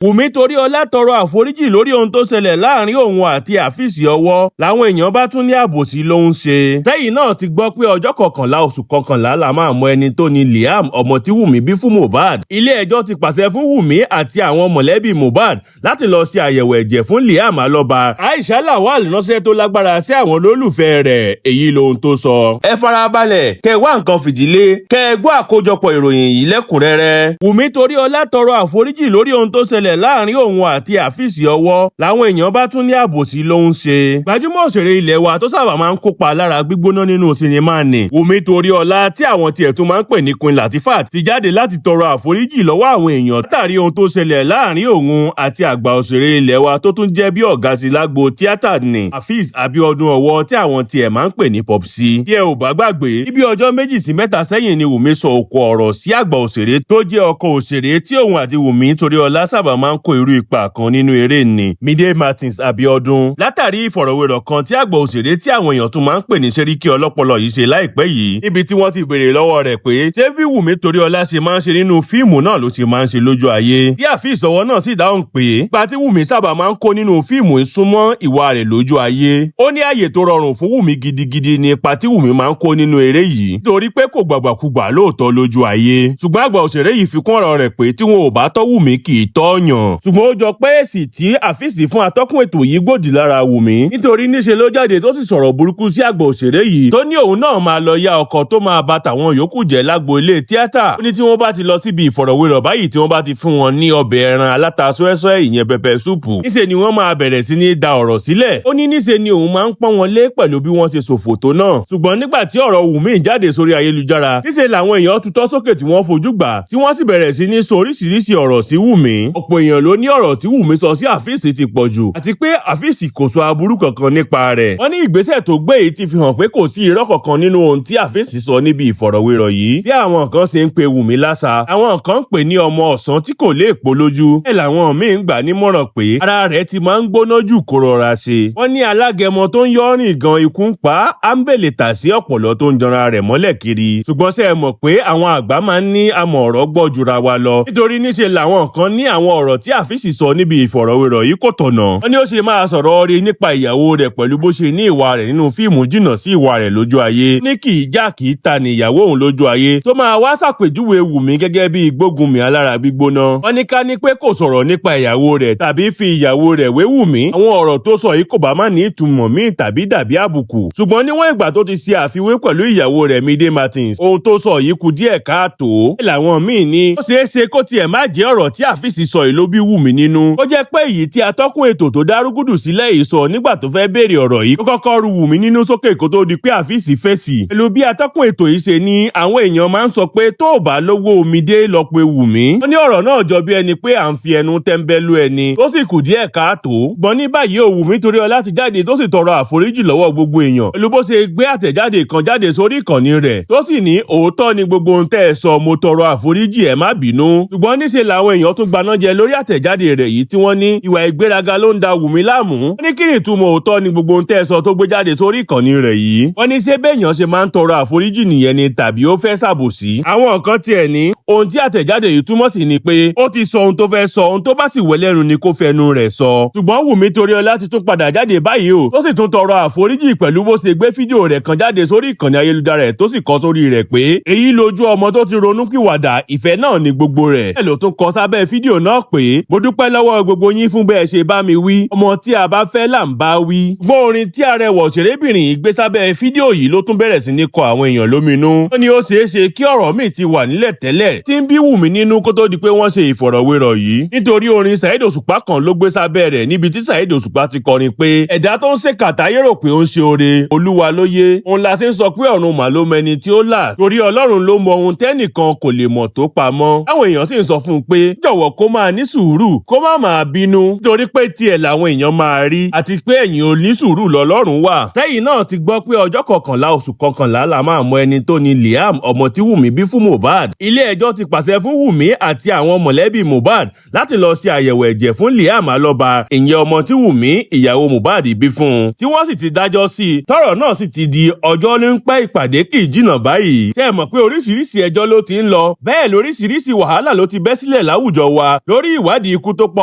Wunmi Toriola Tọrọ Aforiji lórí ohun tó ṣẹlẹ̀ láàrin òun àti Afeez Owo làwọn èèyàn bá tún ní àbòsí ló ń ṣe. SÄYIN náà ti gbọ́ pé ọjọ́ 11 oṣù 11 la máa mọ ẹni tó ní Liam ọmọ tí Wunmi bí fún Mohbad. Ilé ẹjọ́ ti pàṣẹ fún Wunmi àti àwọn mọ̀lẹ́bí Mohbad láti lọ ṣe àyẹ̀wò ẹ̀jẹ̀ fún Liam alọ́ba. Aisha Lawal ránṣẹ́ tó lágbára sí àwọn olólùfẹ́ rẹ̀, èyí lohun tó sọ. Ẹ farabalẹ̀ kẹ́ wá nǹkan fìdílé kẹ́ gbọ́ àkójọpọ̀ ìròyìn yìí lẹ́kùnrẹ́rẹ́. Wunmi Toriola Tọrọ Aforiji lórí ohun tó ṣẹlẹ̀ láàrin òun àti Afeez Owo làwọn èèyàn bá tún ní àbòsí ló ń ṣe. Gbajúmọ̀ òṣèré ilẹ̀ wa tó sábà máa ń kópa lára gbígbóná nínú sinimá ni Wunmi Toriola tí àwọn tiẹ̀ tún máa ń pè ní Queen Latifat ti jáde láti tọrọ àforíjì lọ́wọ́ àwọn èèyàn látàrí ohun tó ṣẹlẹ̀ láàrin òun àti àgbà òṣèré ilẹ̀ wa tó tún jẹ́ bí ọ̀gá sí lágbo tíátà ni Afeez Abiodun Owo tí àwọn tiẹ̀ máa ń pè ní Popsi. Bí ẹ ò bá gbàgbé, níbi ọjọ́ 2 sí 3 sẹ́yìn ni Wunmi sọ òkò ọ̀rọ̀ sí àgbà òṣèré tó jẹ́ ọkọ òṣèré tí òun àti Wunmi Toriola sábà máa ń kó irú ipa kan nínú eré ni Mide Martins Abiodun. Látàrí ìfọ̀rọ̀wérọ̀ kan tí àgbà òṣèré tí àwọn èèyàn tún máa ń pè ní Sẹ́ríkì ọlọ́pọlọ yìí ṣe láìpẹ́ yìí, níbi tí wọ́n ti béèrè lọ́wọ́ rẹ̀ pé ṣé bí Wunmi Toriola ṣe máa ń ṣe nínú fíìmù náà ló ṣe máa ń ṣe lójú ayé. Tí Afeez Owo náà sì dáhùn pé ipa tí Wunmi sábà máa ń kó nínú fíìmù ìsúnmọ́ ìwà rẹ̀ lójú ayé. Ó ní àyè tó rọrùn fún Wunmi gidigidi ní ipa tí Wunmi máa ń kó nínú eré yìí nítorí pé kò gbàgbàkúgbà lóòótọ́ lójú ayé. Ṣùgbọ́n àgbà òṣèré yìí fi kún ọ̀rọ̀ rẹ̀ pé tí wọn ò bá tọ́ Wunmi kì í tọ́yàn. Ṣùgbọ́n ó jọ pé èsì tí Afeez fún atọ́kùn ètò yìí gbòdì lára Wunmi nítorí níṣe ló jáde tó sì sọ̀rọ̀ burúkú sí àgbà òṣèré yìí tó ní òun náà máa lọ yá ọkọ tó máa bá tàwọn yòókù jẹ́ lágbo ilé tíátà. Ó ní tí wọ́n bá ti lọ síbi ìfọ̀rọ̀wérọ̀ báyìí tí wọ́n bá ti fún wọn ní ọbẹ̀ ẹran aláta sọ́ẹ́sọ́ ìyẹn pẹpẹ súùpù, níṣe ni wọ́n máa bẹ̀rẹ̀ sí ní da ọ̀rọ̀ sílẹ̀. Ó ní níṣe ni òun máa ń pọ́n wọn lé pẹ̀lú bí wọ́n ṣe ṣòfò tó náà. Ṣùgbọ́n nígbà tí ọ̀rọ̀ Wunmi jáde sórí ayélujára, níṣe làwọn èèyàn tutọ́ sókè tí wọ́n fojú gbà tí wọ́n sì bẹ̀rẹ̀ sí ní sọ oríṣiríṣi ọ̀rọ̀ sí Wunmi. Ọ̀pọ̀ èèyàn ló ní ọ̀rọ̀ tí Wunmi sọ sí Afeez ti pọ̀ jù àti pé Afeez kò sọ aburú kankan nípa rẹ̀. Wọ́n ní ìgbésẹ̀ tó gbé yìí ti fi hàn pé kò sí irọ́ kankan nínú ohun tí Afeez sọ níbi ìfọ̀rọ̀wérọ̀ yìí. Bí àwọn kan ṣe ń pe Wunmi lásà, àwọn kan ń pè ní ọmọ ọ̀sán tí kò lè pò lójú. Ẹ làwọn míì ń gbà nímọ̀ràn pé ara rẹ̀ ti máa ń gbóná jù kó rọra ṣe. Wọ́n ní alágẹmọ tó ń yọrin gan ikú ń pa ámbèlè tà sí ọ̀pọ̀lọ́ tó ń janra rẹ̀ mọ́lẹ̀ kiri. Ṣùgbọ́n ṣé ẹ mọ̀ pé àwọn àgbà máa ń ní amọ̀ ọ̀rọ̀ gbọ́ jura wa lọ. Nítorí níṣe làwọn kan ní àwọn ọ̀rọ̀ tí Afeez sọ níbi ìfọ̀rọ̀wérọ̀ yìí kò tọ̀nà. Wọ́n ní ó ṣe máa sọ̀rọ̀ rí nípa ìyàwó rẹ̀ pẹ̀lú bó ṣe ní ìwà rẹ̀ nínú fíìmù jìnnà sí ìwà rẹ̀ lójú ayé. Ní kì í já kì í ta ní ìyàwó òun lójú ayé tó máa wá ṣàpèjúwe Wunmi gẹ́gẹ́ bí gbógunmi alára gbígbóná. Wọ́n ní ká ní pé kò sọ̀rọ̀ nípa ìyàwó rẹ̀ tàbí fi ìyàwó rẹ̀ wé Wunmi. Àwọn ọ̀rọ̀ tó sọ yìí kò bá má ní ìtumọ̀ míì tàbí dàbí àbùkù. Ṣùgbọ́n níwọ̀n ìgbà tó ti ṣe àfiwé pẹ̀lú ìyàwó rẹ̀ Mide Martins, ohun tó sọ yìí kù díẹ̀ káàtó. Làwọn míì ní ó ṣeé ṣe kó tiẹ̀ má jẹ́ ọ̀rọ̀ tí Afeez sọ yìí ló bí Wunmi nínú. Ó jẹ́ pé èyí tí atọ́kùn ètò tó dárúgùdù sílẹ̀ yìí sọ nígbà tó fẹ́ béèrè ọ̀rọ̀ yìí ó kọ́kọ́ ru Wunmi nínú sókè kó tó di pé Afeez fèsì. Pẹ̀lú bí atọ́kùn ètò yìí ṣe ní àwọn èèyàn máa ń sọ pé tó ò bá lówó Mide lọ pé Wunmi. Ó ní ọ̀rọ̀ náà jọ bí ẹni pé à ń fi ẹnu tẹ́ńbẹ́lú ẹni tó sì kù díẹ̀ káàtó. Gbọ́n ní báyìí Wunmi Toriola ti jáde tó sì tọrọ àforíjì lọ́wọ́ gbogbo èèyàn pẹ̀lú bó ṣe gbé àtẹ̀jáde kan jáde sórí ìkànnì rẹ̀ tó sì ní òótọ́ ni gbogbo ohun tẹ́ ẹ sọ, mo tọrọ àforíjì ẹ má bínú. Ṣùgbọ́n níṣe làwọn èèyàn tún gbaná jẹ lórí àtẹ̀jáde rẹ̀ yìí tí wọ́n ní ìwà ìgbéraga ló ń da Wunmi láàmú. Wọ́n ní kí ni ìtumọ̀ òótọ́ ni gbogbo ohun tẹ́ ẹ sọ tó gbé jáde sórí ìkànnì rẹ̀ yìí. Wọ́n ní ṣé béèyàn ṣe máa ń tọrọ àforíjì nìyẹn ni tàbí ó fẹ́ ṣàbòsí. Àwọn kan tiẹ̀ ní ohun tí àtẹ̀jáde yìí túmọ̀ sí ni pé ó ti sọ ohun tó fẹ́ sọ, ohun tó bá sì wẹ̀lẹ́nu ni kó fẹnu rẹ̀ sọ. Ṣùgbọ́n Wunmi Toriola ti tún padà jáde báyìí o tó sì tún tọrọ àforíjì pẹ̀lú bó ṣe gbé fídíò rẹ̀ kan jáde sórí ìkànnì ayélujára rẹ̀ tó sì kọ sórí rẹ̀ pé èyí lójú ọmọ tó ti ronúpìwàdà, ìfẹ́ náà ni gbogbo rẹ̀. Ẹ ló tún kọ sábẹ́ fídíò náà pé mo dúpẹ́ lọ́wọ́ gbogbo yín fún bẹ́ẹ̀ ṣe bá mi wí, ọmọ tí a bá fẹ́ là ń bá wí. Gbọ́ orin tí arẹwà òṣèrébìnrin yìí gbé sábẹ́ fídíò yìí ló tún bẹ̀rẹ̀ sí ní kọ àwọn èèyàn lóminú. Ó ní ó ṣeé ṣe kí ọ̀rọ̀ míì ti wà nílẹ̀ tẹ́lẹ̀ tí ń bí Wunmi nínú kó tó di pé wọ́n ṣe ìfọ̀rọ̀wérọ̀ yìí. Nítorí orin Saheed Òṣùpá kan ló gbé sábẹ́ rẹ̀ níbi tí Saheed Òṣùpá ti kọrin pé ẹ̀dá tó ń ṣèkà táyé rò pé ó ń ṣe oore, Olúwa ló yé. Òun la ṣe ń sọ pé ọ̀run mà ló mẹni tí ó là, torí Ọlọ́run ló mọ ohun tẹ́nìkan kò lè mọ̀ tó pamọ́. Àwọn èèyàn sì ń sọ fún un pé jọ̀wọ́ kó máa ní sùúrù, kó má máa bínú, nítorí pé tiẹ̀ làwọn èèyàn máa rí àti pé ẹ̀yìn ò ní sùúrù lọ́lọ́run wà. SÄYIN náà ti gbọ́ pé ọjọ́ 11 oṣù 11 la máa mọ ẹni tó ní Liam ọmọ tí Wunmi bí fún Mohbad. Ilé ẹjọ́ ti pàṣẹ fún Wunmi àti àwọn mọ̀lẹ́bí Mohbad láti lọ ṣe àyẹ̀wò ẹ̀jẹ̀ fún Liam alọ́ba, ìyẹn ọmọ tí Wunmi ìyàwó Mohbad bí fún un, tí wọ́n sì ti dájọ́ sí i. Tọ́rọ̀ náà sì ti di ọjọ́ ní pẹ́ ìpàdé kì í jìnnà báyìí. Ṣé ẹ mọ̀ pé oríṣiríṣi ẹjọ́ ló ti ń lọ, bẹ́ẹ̀ lóríṣiríṣi wàhálà ló ti bẹ́ sílẹ̀ láwùjọ wa lórí lórí ìwádìí ikú tó pa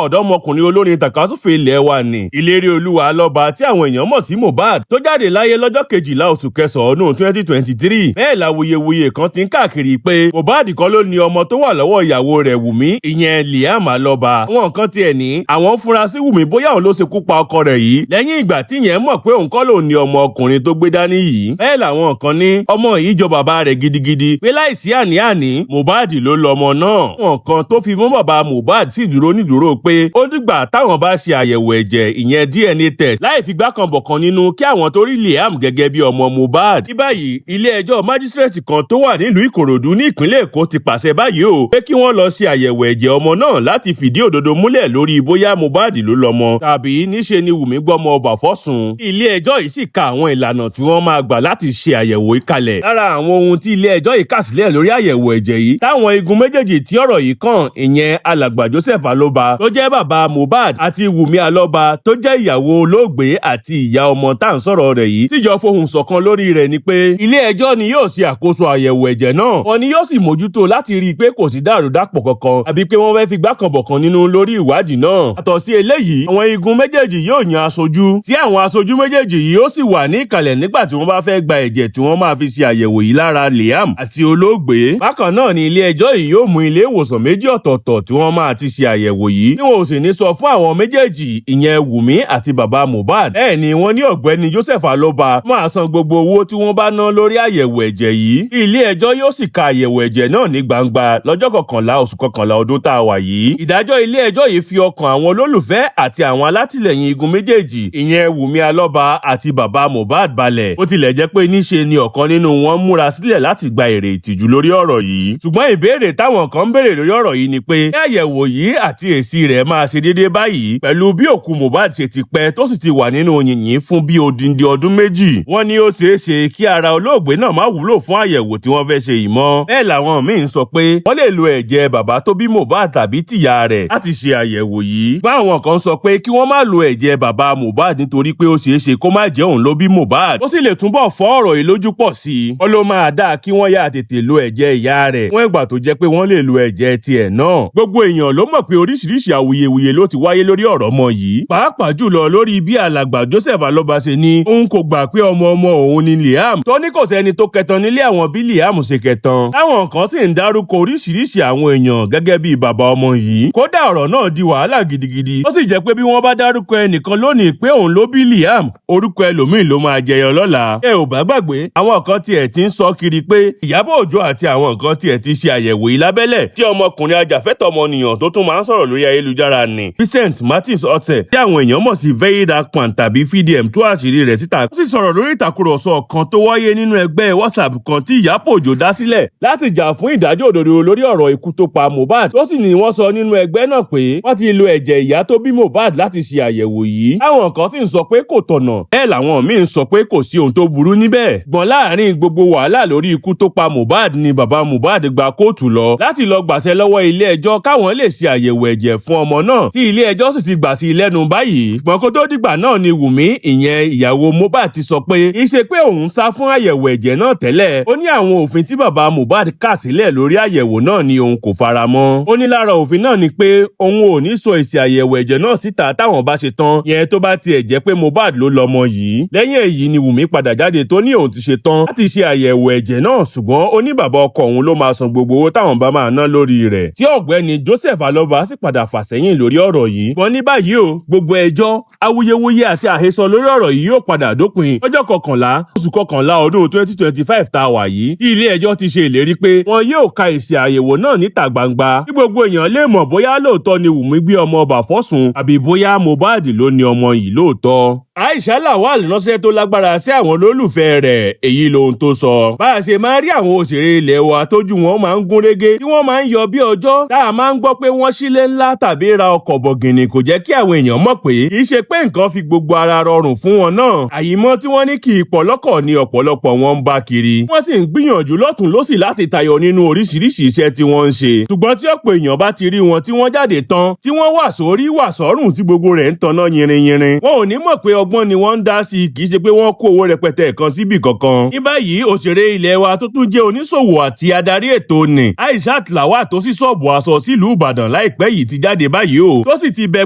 ọ̀dọ́mọkùnrin olórin tàkásùfé ilẹ̀ wa ní ìlérí olúwa lọ́ba tí àwọn èèyàn mọ̀ sí Mohbad tó jáde láyé lọ́jọ́ 12 oṣù kẹsàn-án ọdún 2023. bẹ́ẹ̀ làwuyewuye kan ti ń káàkiri pé Mohbad kọ́ ló ní ọmọ tó wà lọ́wọ́ ìyàwó rẹ̀ Wunmi ìyẹn Liam Alọ́ba. àwọn kan tiẹ̀ ní àwọn fura sí Wunmi bóyá òun ló ṣekú pa ọkọ rẹ̀ yìí lẹ́yìn ìgbà tí yẹn mọ̀ pé òun kọ́ ló ní ọmọ ọkùnrin tó gbé dání yìí. bẹ́ẹ̀ làwọn kan ní ọmọ yìí jọ bàbá rẹ̀ gidigidi pé láìsí àní-àní Mohbad ló lọ́mọ náà. àwọn kan tó fi mọ́ bàbá Mohbad sì dúró nídúró pé ó dìgbà táwọn bá ṣe àyẹ̀wò ẹ̀jẹ̀ ìyẹn DNA test láì fi gbá kan bọ̀kan nínú kí àwọn tó rí Liam gẹ́gẹ́ bí ọmọ Mohbad. ní báyìí ilé ẹjọ́ májísírèètì kan tó wà nílùú Ìkòròdú ní ìpínlẹ̀ Èkó ti pàṣẹ báyìí o pé kí wọ́n lọ ṣe àyẹ̀wò ẹ̀jẹ̀ ọmọ náà láti fìdí òdodo múlẹ̀ lórí bóyá Mohbad ló lọ́mọ tàbí níṣe ni Wunmi gbọ́mọ ọba fọ́sùn. ilé ẹjọ́ yìí sì ka àwọn ìlànà tí wọ́n máa gbà láti ṣe àyẹ̀wò ìkalẹ̀. lára àwọn ohun tí ilé ẹjọ́ yìí kà sílẹ̀ lórí àyẹ̀wò ẹ̀jẹ̀ yìí táwọn igun méjèèjì tí ọ̀rọ̀ yìí kàn ìyẹn alàgbà Joseph Alọ́ba tó jẹ́ bàbá Mohbad àti Wunmi Alọ́ba tó jẹ́ ìyàwó olóògbé àti ìyá ọmọ tá à ń sọ̀rọ̀ rẹ̀ yìí tíjọ fohùn ṣọ̀kan lórí rẹ̀ ni pé ilé ẹjọ́ ni yóò ṣe àkóso àyẹ̀wò ẹ̀jẹ̀ náà wọn ni yóò sì mójútó láti rí i pé kò sí dàrúdàpọ̀ kankan àbí pé wọ́n fẹ́ fi gbá kan bọ̀kan nínú lórí ìwádìí náà. àtọ̀ sí eléyìí àwọn igun méjèèjì yóò yan aṣojú tí àwọn aṣojú méjèèjì yìí ó sì wà ní ìkàlẹ̀ nígbà tí wọ́n bá fẹ́ gba ẹ̀jẹ̀ tí wọ́n máa fi ṣe àyẹ̀wò yìí lára Liam àti olóògbé. bákan náà ni ilé ẹjọ́ yìí yóò mú ilé ìwòsàn méjì ọ̀tọ̀ọ̀tọ̀ tí wọ́n máa ti ṣe àyẹ̀wò yìí tí wọn ò sì ní sọ fún àwọn méjèèjì ìyẹn Wunmi àti bàbá Mohbad. bẹ́ẹ̀ ni wọ́n ní ọ̀gbẹ́ni Joseph Alọ́ba máa san gbogbo owó tí wọ́n bá ná lórí àyẹ̀wò ẹ̀jẹ̀ yìí. ilé ẹjọ́ yóò sì ka àyẹ̀wò ẹ̀jẹ̀ náà ní gbangba lọ́jọ́ 11 oṣù kọkànlá ọdún tá a wà yìí. ìdájọ́ ilé ẹjọ́ yìí fi ọkàn àwọn olólùfẹ́ àti àwọn alátìlẹyìn igun méjèèjì ìyẹn Wunmi Alọ́ba àti bàbá Mohbad balẹ̀. ó tilẹ̀ jẹ́ pé níṣe ni ọ̀kan nínú wọn múra sílẹ̀ láti gba èrè ìtìjú lórí ọ̀rọ̀ yìí. ṣùgbọ́n ìbéèrè táwọn kan ń béèrè lórí ọ̀rọ̀ yìí ni pé àyẹ̀wò yìí àti èsì rẹ̀ máa ṣe déédéé báyìí pẹ̀lú bí òkú Mohbad ṣe ti pẹ́ tó sì ti wà nínú yìnyín fún bí odindi ọdún méjì. wọ́n ní ó ṣeé ṣe kí ara olóògbé náà má wúlò fún àyẹ̀wò tí wọ́n fẹ́ ṣe yìí mọ́. bẹ́ẹ̀ làwọn míín sọ pé wọ́n lè lo ẹ̀jẹ̀ bàbá tó bí Mohbad tàbí tìyá rẹ̀ láti ṣe àyẹ̀wò yìí. báwọn kan sọ pé kí wọ́n má lo ẹ̀jẹ̀ bàbá Mohbad nítorí pé ó ṣeé ṣe kó má jẹ́ òun ló bí Mohbad. ó sì lè túbọ̀ fọ́ ọ̀rọ̀ yìí lójú pọ̀ sí i. wọ́n ló máa dáa kí wọ́n yá tètè lo ẹ̀jẹ̀ ìyá rẹ̀ fún ìgbà tó jẹ́ pé wọ́n lè lo ẹ̀jẹ̀ tiẹ̀ náà. gbogbo èèyàn ló mọ̀ pé oríṣiríṣi awuyewuye ló ti wáyé lórí ọ̀rọ̀ ọmọ yìí. pàápàá jùlọ lórí bí alàgbà Joseph Alọ́ba ṣe ní òun kò gbà pé ọmọ òun ni Liam tó ní kò sẹ́ni tó kẹtan nílé àwọn bí Liam ṣe kẹtan. táwọn kan sì ń dárúkọ oríṣiríṣi àwọn èèyàn gẹ́gẹ́ bí bàbá ọmọ yìí. kódà ọ̀rọ̀ náà di wàhálà gidigidi. ó sì jẹ́ pé bí wọ́n bá dárúkọ ẹnìkan lónìí pé òun ló bí Liam orúkọ ẹlòmíì ló máa jẹyọ lọ́la. ẹ ò bá gbàgbé àwọn kan tiẹ̀ ti ń sọ kiri pé Ìyábọ̀ Òjó àti àwọn kan tiẹ̀ ti ṣe àyẹ̀wò yìí lábẹ́lẹ̀ tí ọmọkùnrin ajàfẹ́tọ̀ọ́ ọmọnìyàn tó tún máa ń sọ̀rọ̀ lórí ayélujára ní Vincent Martins Ọ̀tẹ̀ tí àwọn èèyàn mọ̀ sí Very Dark Pan tàbí FDM tú àṣírí rẹ̀ síta. ó sì sọ̀rọ̀ lórí ìtàkùrọ̀sọ kan tó wáyé nínú ẹgbẹ́ WhatsApp kan tí Ìyábọ̀ Òjó dá sílẹ̀ láti jà fún ìdájọ́ òdodo lórí ọ̀rọ̀ ikú tó pa Mohbad. ó sì ní wọ́n sọ nínú ẹgbẹ́ náà pé wọ́n ti lo ẹ̀jẹ̀ ìyá tó bí Mohbad láti ṣe àyẹ̀wò yìí. àwọn kan sì ń sọ pé kò tọ̀nà bẹ́ẹ̀ làwọn míín sọ pé kò sí ohun tó burú níbẹ̀. gbọ̀n láàrin gbogbo wàhálà lórí ikú tó pa Mohbad ni bàbá Mohbad gba kóòtù lọ láti lọ gbàṣẹ lọ́wọ́ ilé ẹjọ́ káwọn lè ṣe àyẹ̀wò ẹ̀jẹ̀ fún ọmọ náà tí ilé ẹjọ́ sì ti gbà sí lẹ́nu báyìí. gbọ̀n kó tó dìgbà náà ni Wunmi ìyẹn ìyàwó Mohbad ti sọ pé ìṣe pé òun sá fún àyẹ̀wò ẹ̀jẹ̀ náà tẹ́lẹ̀. ó ní àwọn òfin tí bàbá Mohbad kà sílẹ̀ lórí àyẹ̀wò náà ni òun kò fara mọ́. ó ní lára òfin náà ni pé òun ò ní sọ èsì àyẹ̀wò ẹ̀jẹ̀ náà síta táwọn bá ṣe tán yẹn tó bá tiẹ̀ jẹ́ pé Mohbad ló lọ́mọ yìí. lẹ́yìn èyí ni Wunmi padà jáde tó ní òun ti ṣe tán láti ṣe àyẹ̀wò ẹ̀jẹ̀ náà ṣùgbọ́n ó ní bàbá ọkọ òun ló máa san gbogbo owó táwọn bá máa ná lórí rẹ̀ tí ọ̀gbẹ́ni Joseph Alọ́ba sì padà fà sẹ́yìn lórí ọ̀rọ̀ yìí. wọ́n ní báyìí o gbogbo ẹjọ́ awuyewuye àti àhesọ lórí ọ̀rọ̀ yìí yóò padà dópin lọ́jọ́ 11 oṣù kọkànlá ọdún 2025 tá a wà yìí tí ilé ẹjọ́ ti ṣe ìlérí pé wọn yóò ka èsì àyẹ̀wò náà níta gbangba kí gbogbo èèyàn lè mọ̀ bóyá lóòótọ́ ni Wunmi gbé ọmọ ọba fọ́sùn àbí bóyá Mohbad ló ní ọmọ yìí lóòótọ́. Aisha Lawal ránṣẹ́ tó lágbára sí àwọn olólùfẹ́ rẹ̀ èyí lohun tó sọ. bá a ṣe máa rí àwọn òṣèré ilẹ̀ wa tójú wọn máa ń gún régé tí wọ́n máa ń yọ bí ọjọ́ tá a máa ń gbọ́ pé wọ́n sílé ńlá tàbí ra ọkọ̀ bọ̀gìnì kò jẹ́ kí àwọn èèyàn mọ̀ pé kì í ṣe pé nǹkan fi gbogbo ara rọrùn fún wọn náà. àyìnmọ́ tí wọ́n ní kì í pọ̀ lọ́kọ̀ ni ọ̀pọ̀lọpọ̀ wọn ń bá kiri. wọ́n sì ń gbìyànjú lọ́tùn lósì láti tayọ nínú oríṣiríṣi iṣẹ́ tí wọ́n ń ṣe. ṣùgbọ́n tí ọ̀pọ̀ èèyàn bá ti rí wọn tí wọ́n jáde tán tí wọ́n wà sórí wà sọ́rùn tí gbogbo rẹ̀ ń tanná yinrinyinrin wọn ò ní mọ̀ pé ọgbọ́n ni wọ́n ń dá sí, kì í ṣe pé wọ́n kó owó rẹpẹtẹ kan síbì kankan. ní báyìí òṣèré ilé wa tó tún jẹ́ oníṣòwò àti adarí ètò ni Aisha Lawal tó ṣí ṣọ́ọ̀bù aṣọ sílùú Ìbàdàn láìpẹ́ yìí ti jáde báyìí o, tó sì ti bẹ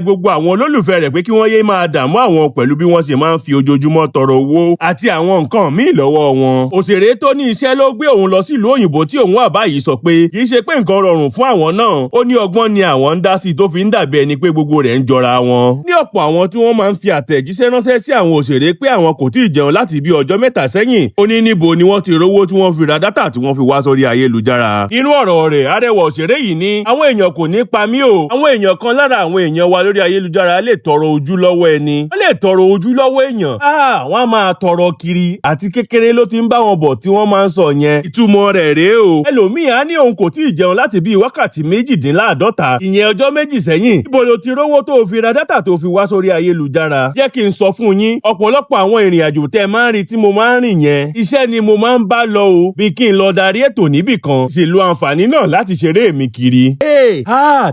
gbogbo àwọn olólùfẹ́ rẹ̀ pé kí wọ́n yé máa dààmú àwọn pẹ̀lú bí wọ́n ṣe máa ń fi ojoojúmọ́ tọrọ owó àti àwọn nǹkan míì lọ́wọ́ wọn. òṣèré tó ní iṣẹ́ ló gbé òun lọ sílùú òyìnbó tí òun wà báyìí sọ pé kì í ṣe pé nǹkan rọrùn fún àwọn náà, ó ní ọgbọ́n ni àwọn ń dá sí tó fi ń dàbí ẹni pé gbogbo rẹ̀ ń jọra wọn. ní ọ̀pọ̀ àwọn tí wọ́n máa ń fi àtẹ̀jíṣẹ́ ránṣẹ́ sí àwọn òṣèré pé àwọn kò tíì jẹun láti bí ọjọ́ mẹ́ta sẹ́yìn, ó ní níbo ni wọ́n ti rówó tí wọ́n fi ra dátà tí wọ́n fi wá sórí ayélujára. inú ọ̀rọ̀ rẹ̀ arẹwà òṣèré yìí ní àwọn èèyàn kò ní pa mí o, àwọn èèyàn kan lára àwọn èèyàn wa lórí ayélujára lè tọrọ ojú lọ́wọ́ ẹni, wọ́n lè tọrọ ojú lọ́wọ́ èèyàn, wọ́n á máa tọrọ kiri, àti kékeré ló ti ń bá wọn bọ̀ tí wọ́n máa ń sọ yẹn. ìtumọ̀ rẹ̀ rèé o. ẹlòmíì á ní òun kò tíì jẹun láti bíi wákàtí 48, ìyẹn ọjọ́ méjì sẹ́yìn. ibo lo ti rówó tó fi ra dátà tó fi wá sórí ayélujára? jẹ́ kí n sọ fún yín, ọ̀pọ̀lọpọ̀ àwọn ìrìn àjò tẹ́ máa ń rí tí mo máa ń rìn yẹn, iṣẹ́ ni mo máa ń bá lọ o, bí kí n lọ darí ètò níbì kan, sì lo àǹfààní náà láti ṣeré mi kiri.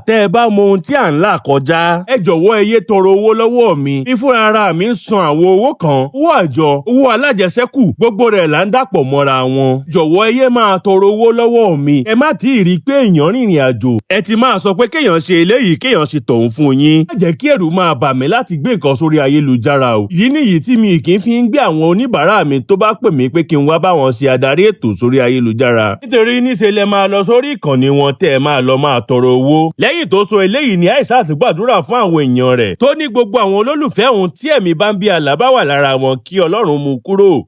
tẹ́ ẹ bá mọ ohun tí à ń là kọjá, ẹ jọ̀wọ́ ẹ yé tọrọ owó lọ́wọ́ mi. ìfúnra ara mi ń san àwọn owó kan, owó àjọ, owó alájẹsẹ́kù, gbogbo rẹ̀ là ń dàpọ̀ mọ́ra wọn. jọ̀wọ́ ẹ yé máa tọrọ owó lọ́wọ́ mi. ẹ má tí ì rí i pé èèyàn rìnrìn àjò, ẹ ti máa sọ pé kéèyàn ṣe eléyìí kéèyàn ṣe tọ̀hún fún yín. má jẹ́ kí ẹ̀rù máa bà mí láti gbé nǹkan sórí ayélujára o. ìdí nìyí tí mi kì í fi ń gbé àwọn oníbàárà mi tó bá pè mí pé kí n wá bá wọn ṣe adarí ètò sórí ayélujára. nítorí níṣe lẹ máa lọ sórí ìkànnì wọn tẹ́ ẹ máa lọ máa tọrọ owó. lẹ́yìn tó sọ eléyìí ni Aisha ti gbàdúrà fún àwọn èèyàn rẹ̀, tó ní gbogbo àwọn olólùfẹ́ òun tí ẹ̀mí bá ń bí àlá bá wà lára wọn kí Ọlọ́run mú kúrò.